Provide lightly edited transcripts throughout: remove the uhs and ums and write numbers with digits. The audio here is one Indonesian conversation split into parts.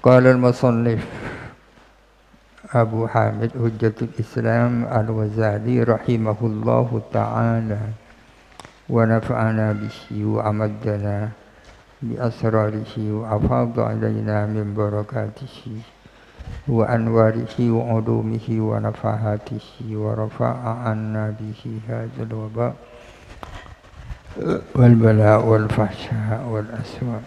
Qala al-musannif Abu Hamid Hujjatul Islam Al-Ghazali rahimahullahu ta'ala wa nafa'ana bihi wa amaddana bi asrarihi wa afadha alaina min barakatihi wa anwarihi wa ulumihi wa nafahatihi wa rafa'a anna bihi hadzal waba wal bala wal fahsya wal aswa.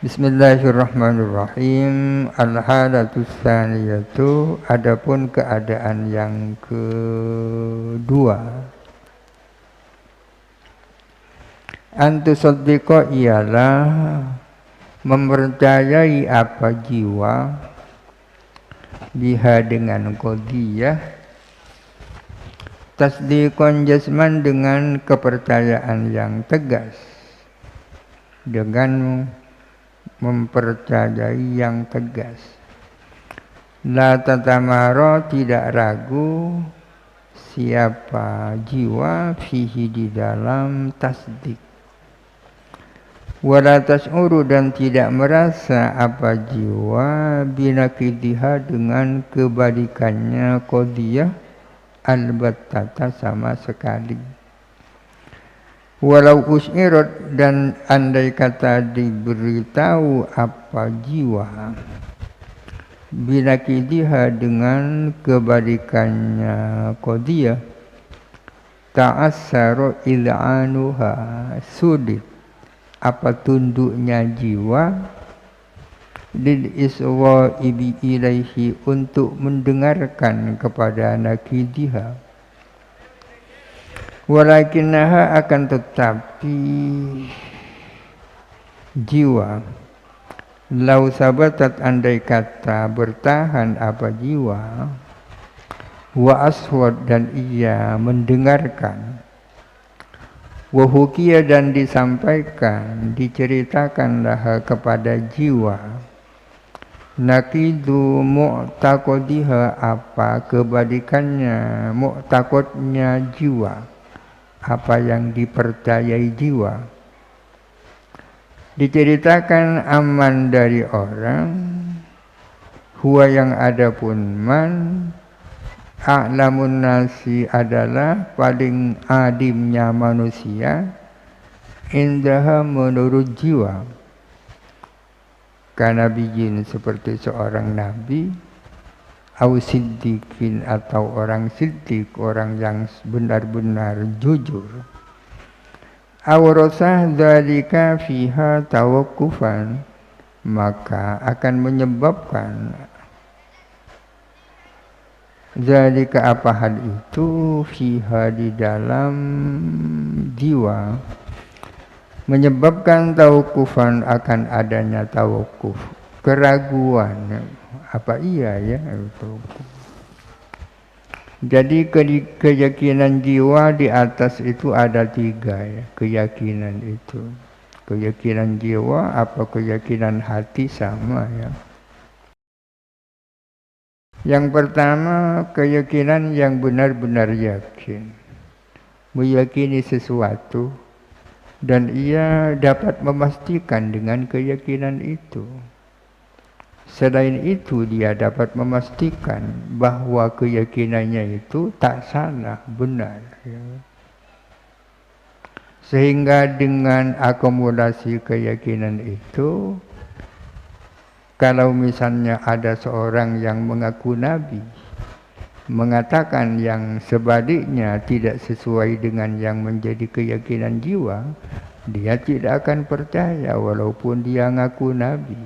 Bismillahirrahmanirrahim. Al-halatus tsaniyatu, adapun keadaan yang kedua. Antusaddiqa ialah mempercayai apa jiwa biha dengan qadiyah, tasdiqan jasman dengan kepercayaan yang tegas, dengan mempercayai yang tegas. La tatamaro, tidak ragu siapa jiwa fihi di dalam tasdik. Wala tas'uru, dan tidak merasa apa jiwa binakidiha dengan kebalikannya qadiyah albattata sama sekali. Walau us'irat, dan andai kata diberitahu apa jiwa binakidiha dengan kebalikannya qadiyah, ta'assaru il'anuha, sulit apa tunduknya jiwa lil iswa'ibi ilaihi, untuk mendengarkan kepada nakidiha. Walakinnaha, akan tetapi jiwa, lau sabatat, andai kata bertahan apa jiwa, wa aswad, dan ia mendengarkan, wa hukiya, dan disampaikan, diceritakanlah kepada jiwa, nakidu mu'taqadiha, apa kebalikannya mu'taqadnya jiwa, apa yang dipercayai jiwa, diceritakan aman dari orang, huwa yang adapun man, a'lamun nasi, adalah paling adimnya manusia, indaha, menurut jiwa, kanabiyin, seperti seorang nabi, au siddiqin, atau orang siddiq, orang yang benar-benar jujur, au rasah dzalika fiha tawaqqufan, maka akan menyebabkan dzalika, apa hal itu, fiha, di dalam jiwa, menyebabkan tawaqqufan, akan adanya tawaqquf, keraguan. Apa iya ya itu? Jadi keyakinan jiwa di atas itu ada 3 ya, keyakinan itu. Keyakinan jiwa apa keyakinan hati sama ya. Yang pertama, keyakinan yang benar-benar yakin, meyakini sesuatu dan ia dapat memastikan dengan keyakinan itu. Selain itu, dia dapat memastikan bahwa keyakinannya itu tak salah, benar. Sehingga dengan akumulasi keyakinan itu, kalau misalnya ada seorang yang mengaku nabi, mengatakan yang sebaliknya tidak sesuai dengan yang menjadi keyakinan jiwa, dia tidak akan percaya walaupun dia ngaku nabi.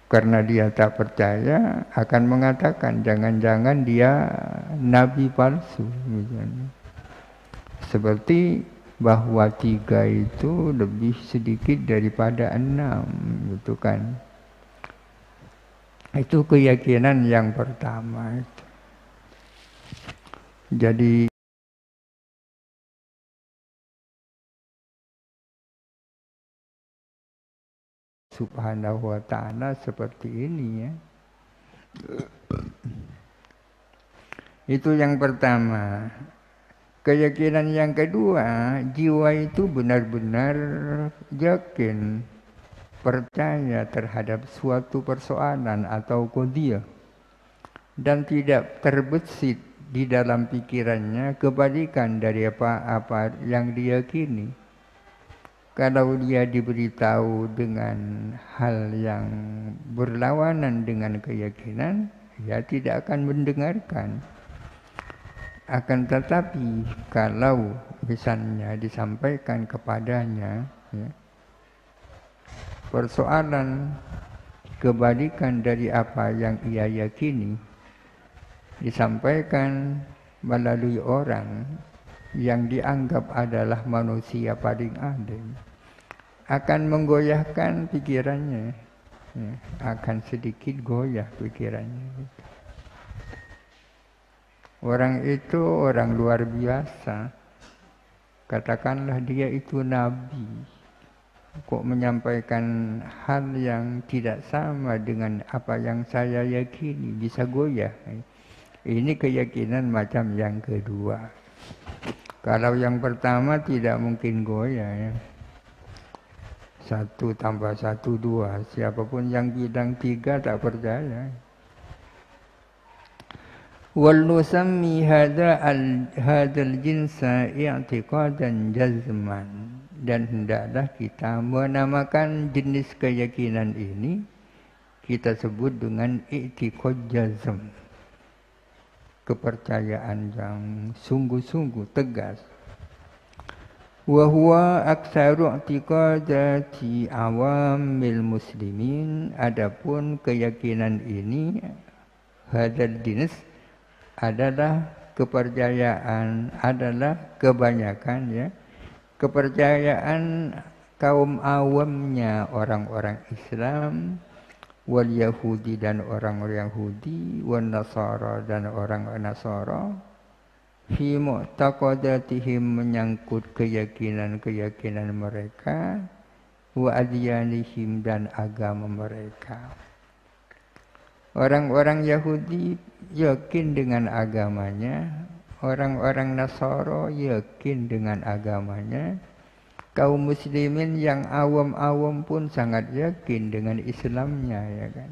Karena dia tak percaya, akan mengatakan jangan-jangan dia nabi palsu, misalnya. Seperti bahwa 3 itu lebih sedikit daripada 6, gitu kan. Itu keyakinan yang pertama itu. Jadi Subhanahu wa ta'ala seperti ini ya. Itu yang pertama. Keyakinan yang kedua, jiwa itu benar-benar yakin percaya terhadap suatu persoalan atau qadhiyah dan tidak terbesit di dalam pikirannya kebalikan dari apa yang diyakini. Kalau dia diberitahu dengan hal yang berlawanan dengan keyakinan, ya tidak akan mendengarkan. Akan tetapi kalau misalnya disampaikan kepadanya ya, persoalan kebalikan dari apa yang ia yakini, disampaikan melalui orang yang dianggap adalah manusia paling adil, akan menggoyahkan pikirannya, ya, akan sedikit goyah pikirannya. Orang itu orang luar biasa, katakanlah dia itu nabi, kok menyampaikan hal yang tidak sama dengan apa yang saya yakini, bisa goyah. Ini keyakinan macam yang kedua. Kalau yang pertama tidak mungkin goyah ya. 1 tambah 1 2. Siapapun yang bilang 3 tak percaya. Wal nusammi hadzal jinsa i'tiqadan jazman. Dan hendaklah kita menamakan jenis keyakinan ini kita sebut dengan i'tiqad jazm. Kepercayaan yang sungguh-sungguh tegas. Wa huwa aktsaru i'tiqadati awamil muslimin. Adapun keyakinan ini hadzal jenis adalah kepercayaan, adalah kebanyakan ya kepercayaan kaum awamnya orang-orang Islam, wal Yahudi dan orang-orang Yahudi, wan Nasara dan orang Nasara, fi mu'taqadatihim menyangkut keyakinan-keyakinan mereka, wa adyanihim dan agama mereka. Orang-orang Yahudi yakin dengan agamanya, orang-orang Nasara yakin dengan agamanya, kaum muslimin yang awam-awam pun sangat yakin dengan Islamnya ya kan.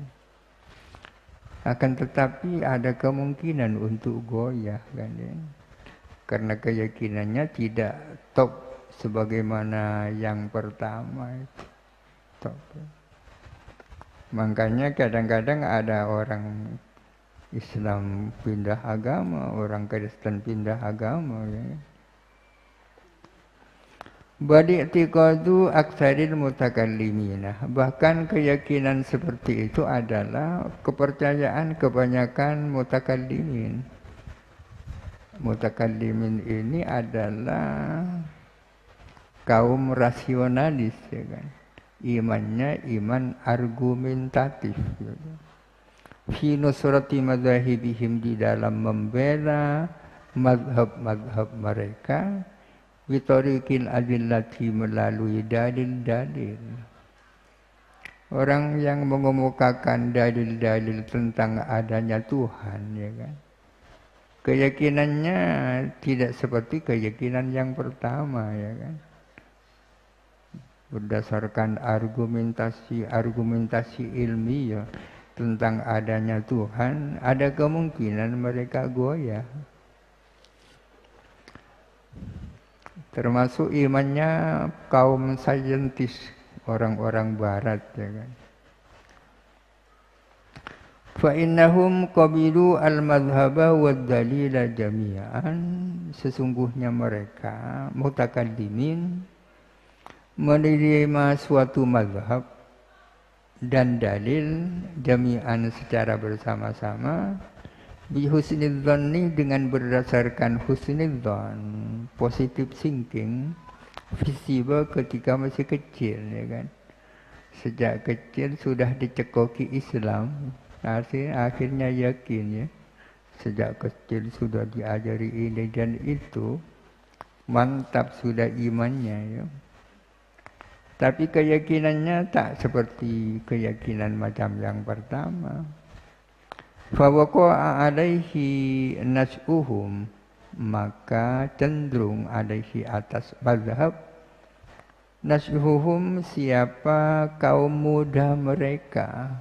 Akan tetapi ada kemungkinan untuk goyah kan ya. Karena keyakinannya tidak top sebagaimana yang pertama itu. Top. Makanya kadang-kadang ada orang Islam pindah agama, orang Kristen pindah agama ya. Badi'tiqadu aktsaril mutakallimina. Bahkan keyakinan seperti itu adalah kepercayaan kebanyakan mutakallimin. Mutakallimin ini adalah kaum rasionalis ya kan. Imannya iman argumentatif ya kan. Fi nusrati madzahibihim, di dalam membela madhab-madhab mereka, bitoriqil adillati, melalui dalil-dalil. Orang yang mengemukakan dalil-dalil tentang adanya Tuhan ya kan, keyakinannya tidak seperti keyakinan yang pertama ya kan. Berdasarkan argumentasi ilmiah tentang adanya Tuhan, ada kemungkinan mereka goyah. Termasuk imannya kaum saintis, orang-orang barat ya kan. Fa innahum qabilu al-madhhaba wad dalila jami'an. Sesungguhnya mereka mutakallimin menerima suatu mazhab dan dalil jami'an secara bersama-sama, bi husnidzanni, dengan berdasarkan husnidzan, positive thinking, visible ketika masih kecil ya kan. Sejak kecil sudah dicekoki Islam, akhirnya yakin ya. Sejak kecil sudah diajari ini dan itu, mantap sudah imannya ya. Tapi keyakinannya tak seperti keyakinan macam yang pertama. Fawaqa'a alaihi nas'uhum, maka cenderung alaihi atas mazhab Nasyuhum siapa kaum muda mereka.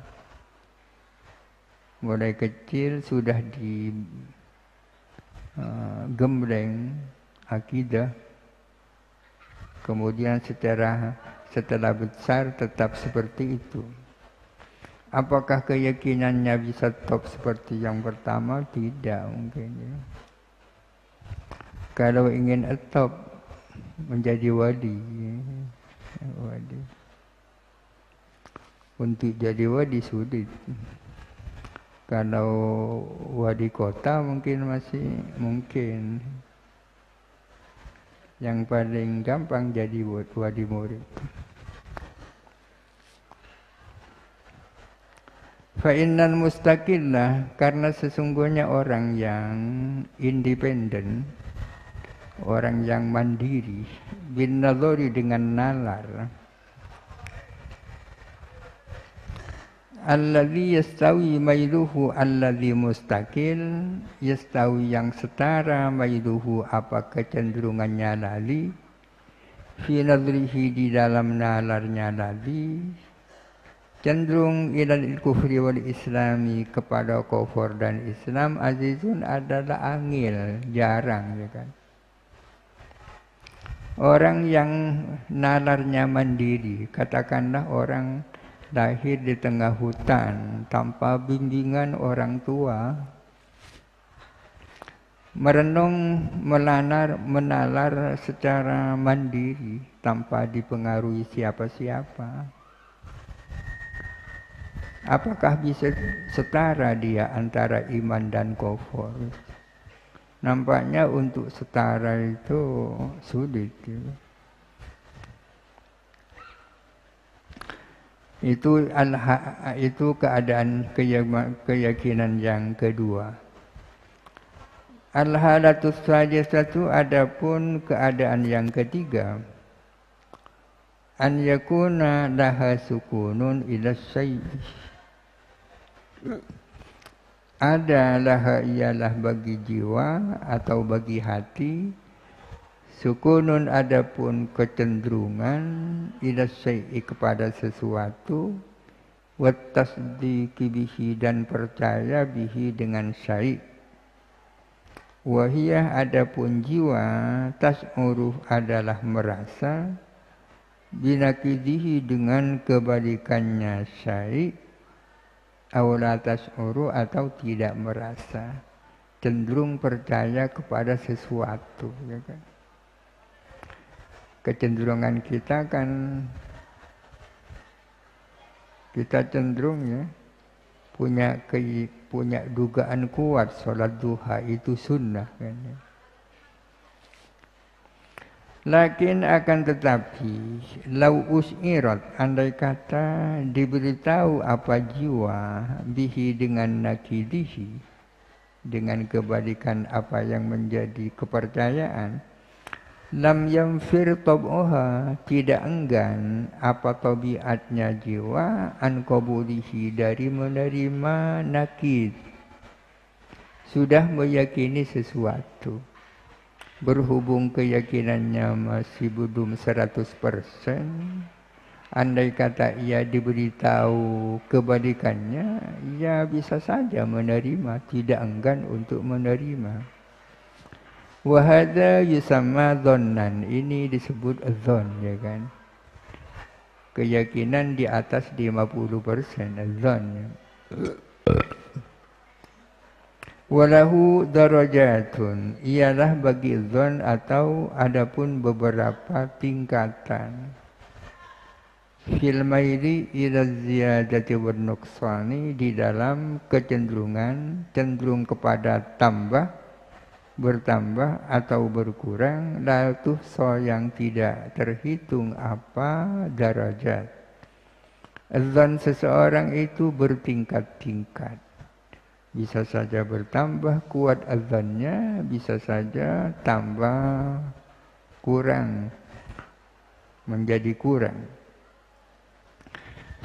Mulai kecil sudah gembleng akidah. Kemudian setelah besar tetap seperti itu. Apakah keyakinannya bisa top seperti yang pertama? Tidak mungkin. Ya. Kalau ingin top menjadi wali. Untuk jadi wali sulit. Kalau wali kota mungkin masih mungkin. Yang paling gampang jadi wali murid. Fa'innal mustaqillah, karena sesungguhnya orang yang independen, orang yang mandiri, bin nadhari dengan nalar, alladhi yastawi mailuhu alladhi mustaqil, yastawi yang setara mailuhu apa kecenderungannya lali, fi nadrihi di dalam nalarnya lali, cenderung ilal kufri wal islami kepada kufur dan Islam, azizun adalah angil, jarang ya kan. Orang yang nalarnya mandiri, katakanlah orang lahir di tengah hutan tanpa bimbingan orang tua, merenung menalar secara mandiri tanpa dipengaruhi siapa-siapa. Apakah bisa setara dia antara iman dan kufur? Nampaknya untuk setara itu sulit. Itu keadaan keyakinan yang kedua. Al-halatus sajisatu, adapun keadaan yang ketiga, an yakuna laha sukunun ila syai'. Adalah ialah bagi jiwa atau bagi hati, sukunun adapun kecenderungan ila syai'i kepada sesuatu, wa tasdiqi bihi dan percaya bihi dengan syai'. Wa hiya adapun jiwa, tas'uru adalah merasa, binakidihi dengan kebalikannya syai', awla tas'uru atau tidak merasa, cenderung percaya kepada sesuatu, ya kan? Kecenderungan kita kan, kita cenderung ya punya dugaan kuat sholat duha itu sunnah kan. Ya. Lakin akan tetapi lau us'irat, andai kata diberitahu apa jiwa, bihi dengan nakidihi, dengan kebalikan apa yang menjadi kepercayaan, lam yamfir tab'uha, tidak enggan apa tabiatnya jiwa, an qabulihi dari menerima nakid. Sudah meyakini sesuatu, berhubung keyakinannya masih belum 100%, andai kata ia diberitahu kebalikannya, ia bisa saja menerima, tidak enggan untuk menerima. Wa hadza yusamma dhannan, ini disebut dzan, ya kan. Keyakinan di atas 50%, dzan. Walahu darajatun, ialah bagi dzan atau adapun beberapa tingkatan. Fil maili ila ziyadati wan nuqsani, di dalam kecenderungan, cenderung kepada tambah, bertambah atau berkurang, la tuhsa yang tidak terhitung apa darajat. Dzan seseorang itu bertingkat-tingkat. Bisa saja bertambah kuat adzannya, bisa saja tambah kurang, menjadi kurang.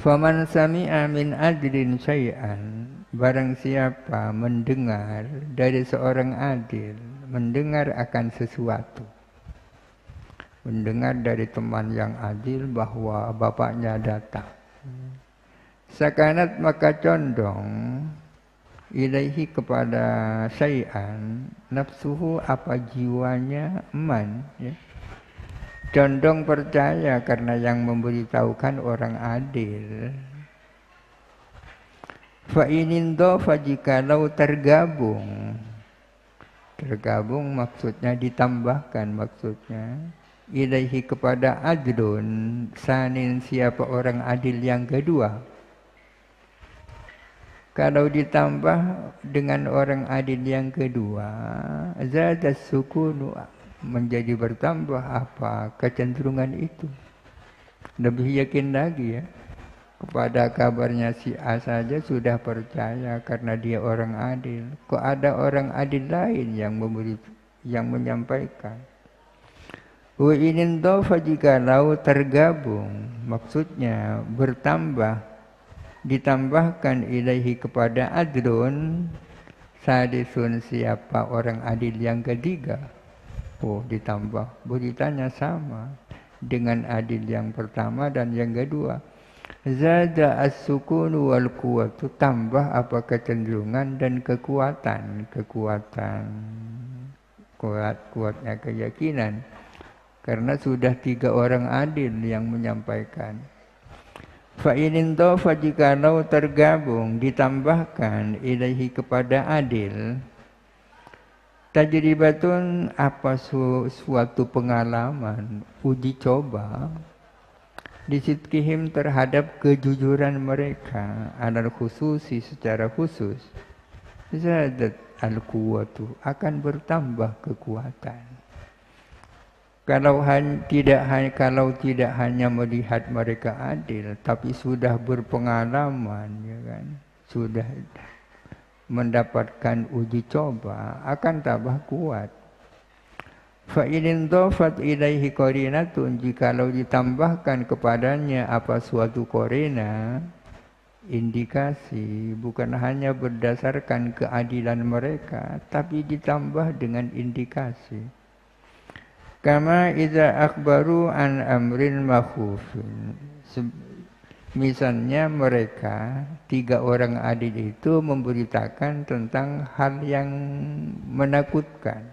Faman sami'a min adlin syai'an, barang siapa mendengar dari seorang adil, mendengar akan sesuatu. mendengar dari teman yang adil bahwa bapaknya datang. Sakanat maka condong ilaihi kepada syai'an nafsuhu apa jiwanya man, ya. Condong percaya karena yang memberitahukan orang adil. Fa inindofa jikalau tergabung maksudnya ditambahkan maksudnya ilaihi kepada adlun sanin siapa orang adil yang kedua. Kalau ditambah dengan orang adil yang kedua, zadas sukunu menjadi bertambah apa kecenderungan itu. Lebih yakin lagi ya. Kepada kabarnya si A saja sudah percaya karena dia orang adil. Kok ada orang adil lain yang menyampaikan? Wa inin dofa jikalau tergabung, maksudnya bertambah ditambahkan ilaihi kepada adlun sadisun siapa orang adil yang ketiga. Oh, ditambah beritanya sama dengan adil yang pertama dan yang kedua. Zada as-sukunu wal quwwatu, tambah apa kecenderungan dan kekuatan kuatnya keyakinan karena sudah 3 orang adil yang menyampaikan. Fa inin dofa jikalau tergabung ditambahkan ilaihi kepada adil tajribatun apa suatu pengalaman uji coba disidkihim terhadap kejujuran mereka alal khususi secara khusus zadat al quwwatu akan bertambah kekuatan. Kalau tidak hanya melihat mereka adil, tapi sudah berpengalaman, ya kan, sudah mendapatkan uji coba, akan tambah kuat. Fa in dhafat ilaihi qarinatun, jikalau ditambahkan kepadanya apa suatu qarina, indikasi, bukan hanya berdasarkan keadilan mereka, tapi ditambah dengan indikasi. Kama idza akhbaru an amrin makhufin. Misalnya mereka 3 orang adil itu memberitakan tentang hal yang menakutkan.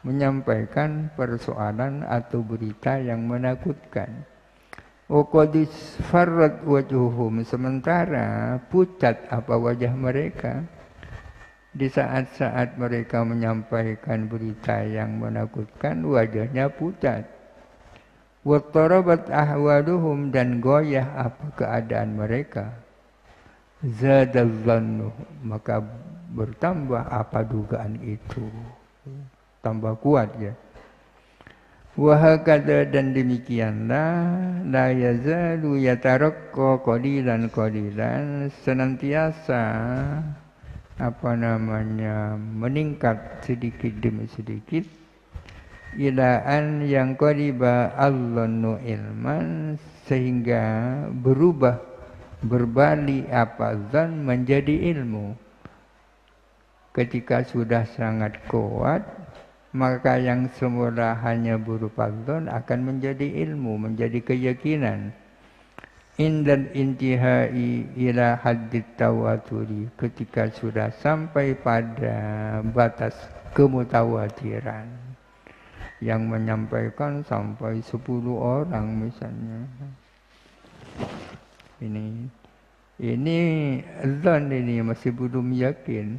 Menyampaikan persoalan atau berita yang menakutkan. Waqadis farrat wajuhum, sementara pucat apa wajah mereka. Di saat-saat mereka menyampaikan berita yang menakutkan, wajahnya pucat. Wattarabat ahwaluhum, dan goyah apa keadaan mereka. Zadallannu, maka bertambah apa dugaan itu. Tambah kuat ya. Wahakadha, dan demikianlah la yazalu yatarakka qalilan senantiasa meningkat sedikit demi sedikit ilaan yang qariba allannu ilman, sehingga berbalik apa zan menjadi ilmu. Ketika sudah sangat kuat, maka yang semula hanya berupa zan akan menjadi ilmu, menjadi keyakinan. Indal intihai ila haddit tawaturi, ketika sudah sampai pada batas kemutawatiran, yang menyampaikan sampai 10 orang misalnya. Ini zon, ini masih belum yakin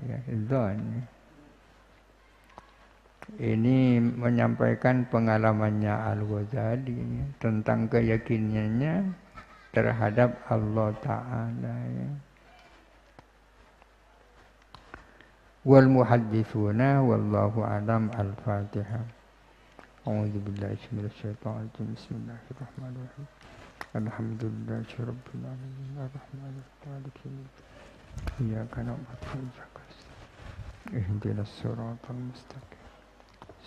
ya, zon. Ini menyampaikan pengalamannya Al-Ghazali tentang keyakinannya terhadap Allah Ta'ala ya. Wal muhaddithuna wallahu alam. Al-Fatihah. A'udzu billahi minasyaitonir rajim. Bismillahirrahmanirrahim. Alhamdulillahi rabbil alamin. Arrahmanirrahim. Maliki yaumiddin. Iyyaka na'budu wa iyyaka nasta'in. Ihdinas siratal mustaqim.